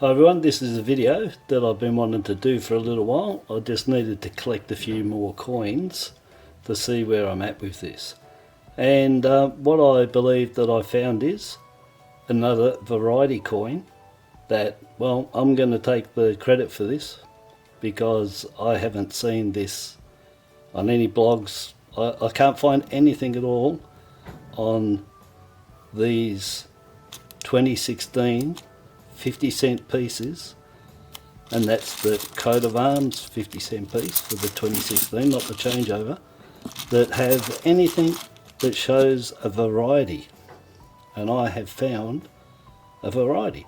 Hi everyone, this is a video that I've been wanting to do for a little while. I just needed to collect a few more coins to see where I'm at with this. And what I believe that I found is another variety coin that, well, I'm going to take the credit for this because I haven't seen this on any blogs. I can't find anything at all on these 2016 50-cent pieces, and that's the coat of arms 50-cent piece for the 2016, not the changeover, that have anything that shows a variety. And I have found a variety,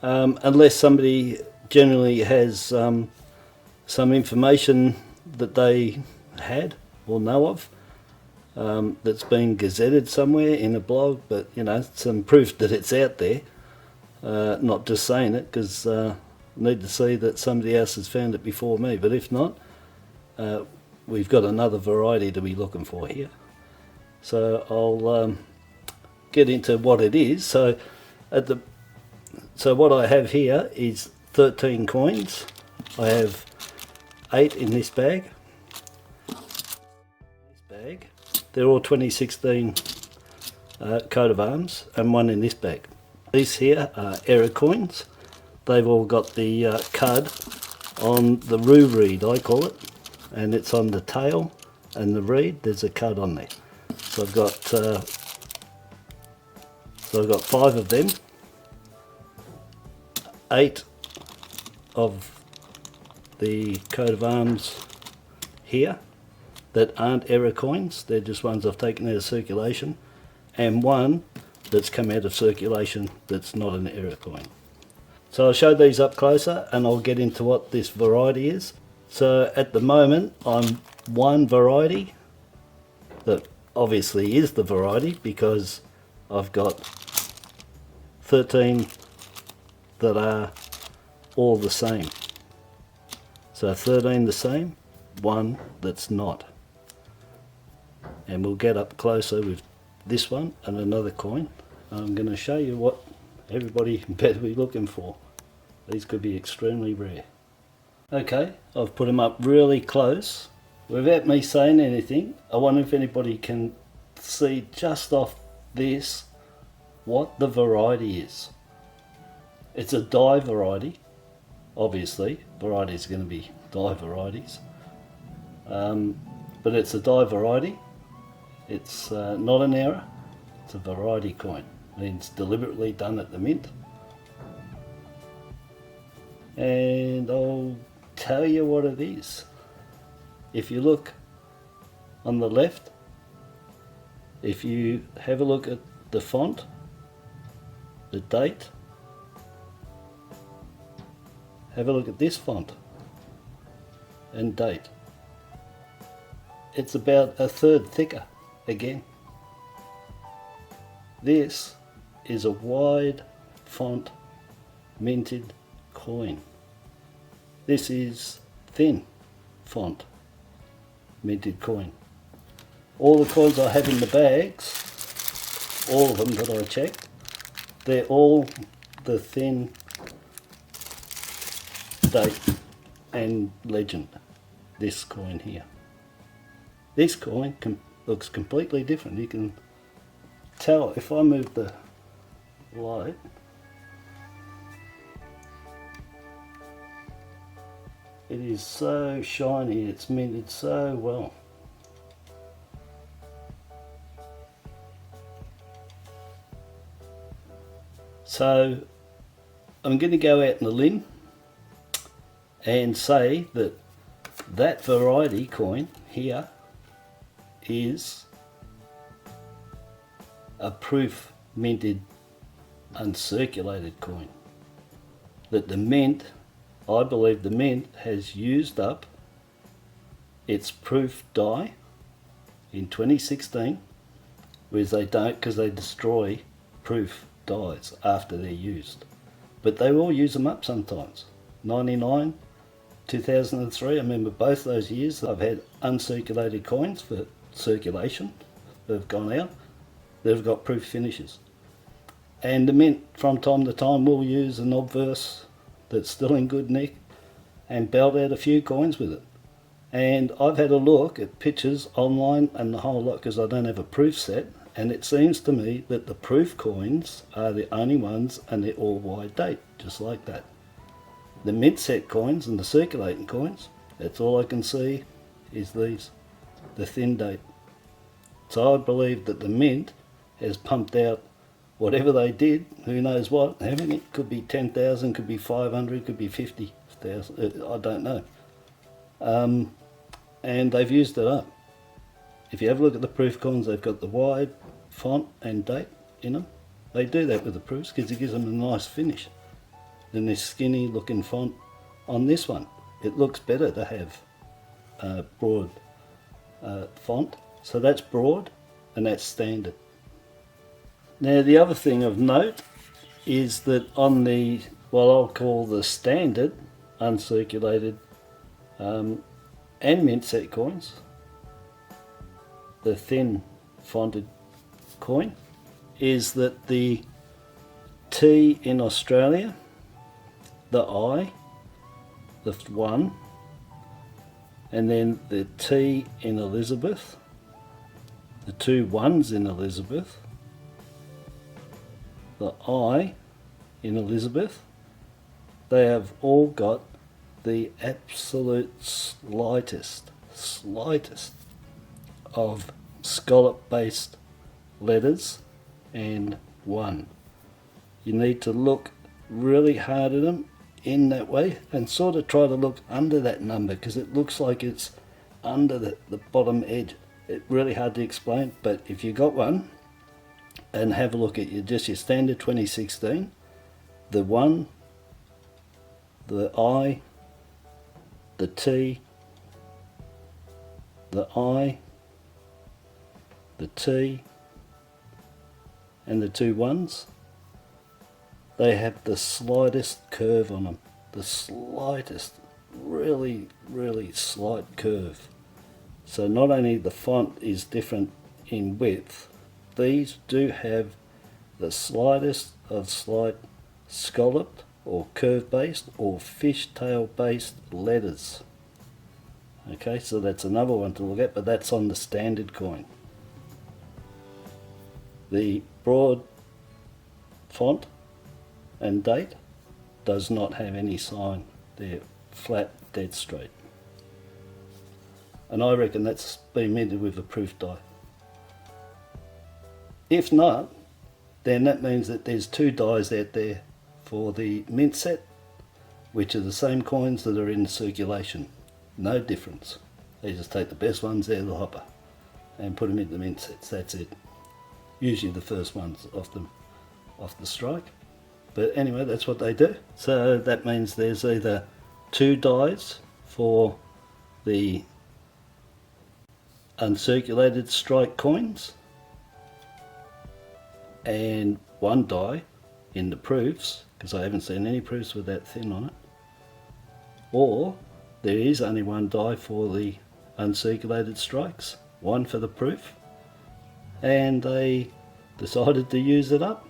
unless somebody generally has some information that they had or know of, that's been gazetted somewhere in a blog, but you know, some proof that it's out there. Not just saying it, because I need to see that somebody else has found it before me. But if not, we've got another variety to be looking for here. So I'll get into what it is. So what I have here is 13 coins. I have 8 in this bag. They're all 2016 coat of arms, and 1 in this bag. These here are error coins. They've all got the cud on the roo reed, I call it, and it's on the tail and the reed. There's a cud on there. So I've got 5 of them. 8 of the coat of arms here that aren't error coins. They're just ones I've taken out of circulation, and 1 that's come out of circulation that's not an error coin. So I'll show these up closer and I'll get into what this variety is. So at the moment I'm one variety that obviously is the variety, because I've got 13 that are all the same. So 13 the same, 1 that's not. And we'll get up closer with this one and another coin. I'm going to show you what everybody better be looking for. These could be extremely rare. Okay, I've put them up really close without me saying anything. I wonder if anybody can see just off this what the variety is. It's a die variety, obviously. Varieties are going to be die varieties, but it's a die variety. It's not an error, it's a variety coin. It's deliberately done at the mint. And I'll tell you what it is. If you look on the left, if you have a look at the font, the date, have a look at this font and date. It's about a third thicker again. This is a wide font minted coin. This is thin font minted coin. All the coins I have in the bags, all of them that I checked, they're all the thin date and legend. This coin here. This coin looks completely different. You can tell if I move the light. It is so shiny, it's minted so well. So I'm going to go out on a limb and say that that variety coin here is a proof minted uncirculated coin. That the mint, I believe the mint has used up its proof die in 2016, whereas they don't, because they destroy proof dies after they're used. But they will use them up sometimes. 99, 2003, I remember both those years I've had uncirculated coins for circulation that have gone out. They've got proof finishes. And the mint from time to time will use an obverse that's still in good nick and belt out a few coins with it. And I've had a look at pictures online and the whole lot because I don't have a proof set, and it seems to me that the proof coins are the only ones and they're all wide date, just like that. The mint set coins and the circulating coins, that's all I can see is these, the thin date. So I believe that the mint has pumped out whatever they did, who knows what, how many, could be 10,000, could be 500, could be 50,000, I don't know. And they've used it up. If you have a look at the proof coins, they've got the wide font and date in them. They do that with the proofs because it gives them a nice finish than this skinny looking font on this one. It looks better to have broad font. So that's broad and that's standard. Now the other thing of note is that on the, what I'll call the standard uncirculated and mint set coins, the thin fonted coin, is that the T in Australia, the I, the 1, and then the T in Elizabeth, the 2 1s in Elizabeth, the I in Elizabeth, they have all got the absolute slightest of scallop based letters and 1. You need to look really hard at them in that way and sort of try to look under that number because it looks like it's under the bottom edge. It's really hard to explain, but if you got one and have a look at your standard 2016, the 1, the I, the T, the I, the T, and the 2 1s, they have the slightest curve on them. The slightest, really slight curve. So not only the font is different in width, these do have the slightest of slight scalloped or curve based or fishtail based letters. Okay, so that's another one to look at, but that's on the standard coin. The broad font and date does not have any sign. They're flat, dead straight. And I reckon that's been minted with a proof die. If not, then that means that there's 2 dies out there for the mint set, which are the same coins that are in circulation. No difference. They just take the best ones out of the hopper and put them into the mint sets. That's it. Usually the first ones off the strike. But anyway, that's what they do. So that means there's either 2 dies for the uncirculated strike coins and 1 die in the proofs, because I haven't seen any proofs with that thin on it, or there is only 1 die for the uncirculated strikes, 1 for the proof, and they decided to use it up.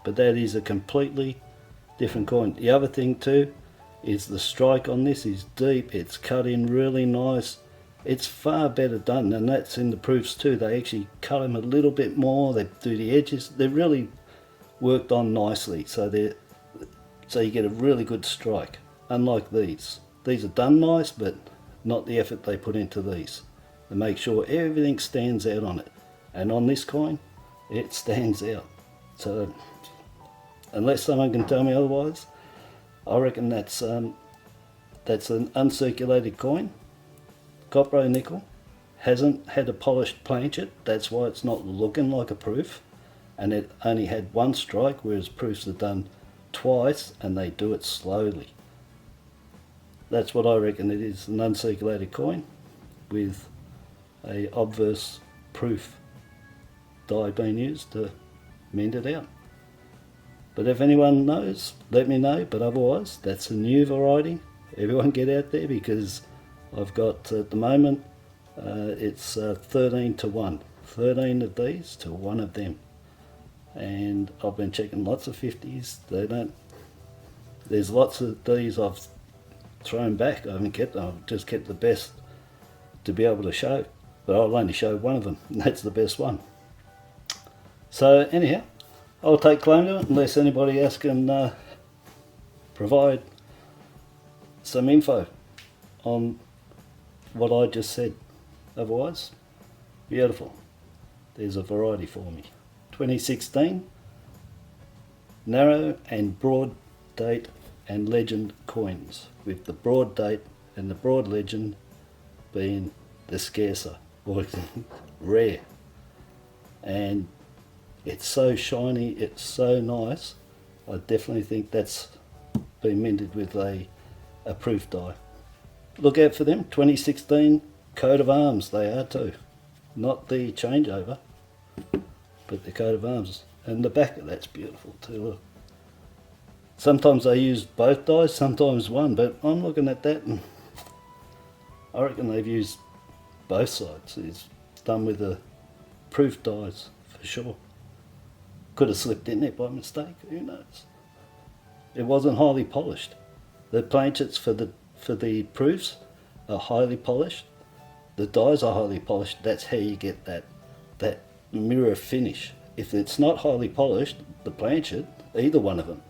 But that is a completely different coin. The other thing too is the strike on this is deep, it's cut in really nice. It's far better done, and that's in the proofs too. They actually cut them a little bit more, they do the edges, they're really worked on nicely, so you get a really good strike. Unlike these are done nice, but not the effort they put into these to make sure everything stands out on it. And on this coin, it stands out. So unless someone can tell me otherwise, I reckon that's an uncirculated coin, copper nickel, hasn't had a polished planchet, that's why it's not looking like a proof, and it only had 1 strike, whereas proofs are done twice and they do it slowly. That's what I reckon it is, an uncirculated coin with a obverse proof die being used to mend it out. But if anyone knows, let me know, but otherwise that's a new variety. Everyone get out there, because I've got at the moment it's 13 to 1, 13 of these to 1 of them. and I've been checking lots of 50s. There's lots of these I've thrown back. I haven't kept them. I've just kept the best to be able to show, but I'll only show one of them, and that's the best one. So anyhow, I'll take claim to it unless anybody else can provide some info on what I just said. Otherwise, beautiful. There's a variety for me. 2016 narrow and broad date and legend coins, with the broad date and the broad legend being the scarcer or rare. And it's so shiny, it's so nice. I definitely think that's been minted with a proof die. Look out for them. 2016 coat of arms, they are too. Not the changeover, but the coat of arms. And the back of that's beautiful too, look. Sometimes they use both dies, sometimes one, but I'm looking at that and I reckon they've used both sides. It's done with the proof dies for sure. Could have slipped in there by mistake, who knows. It wasn't highly polished. The planchets for the proofs are highly polished. The dies are highly polished. That's how you get that mirror finish. If it's not highly polished, the planchet, either one of them,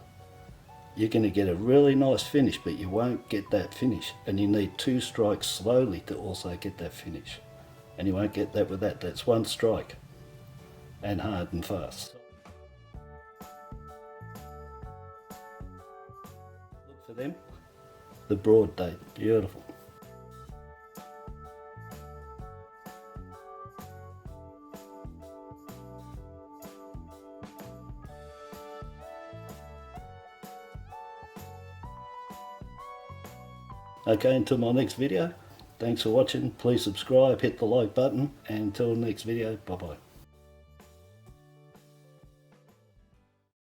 you're going to get a really nice finish, but you won't get that finish. And you need 2 strikes slowly to also get that finish. And you won't get that with that. That's 1 strike and hard and fast. Look for them. The broad date, beautiful. Okay, until my next video, thanks for watching. Please subscribe, hit the like button, and until next video, bye bye.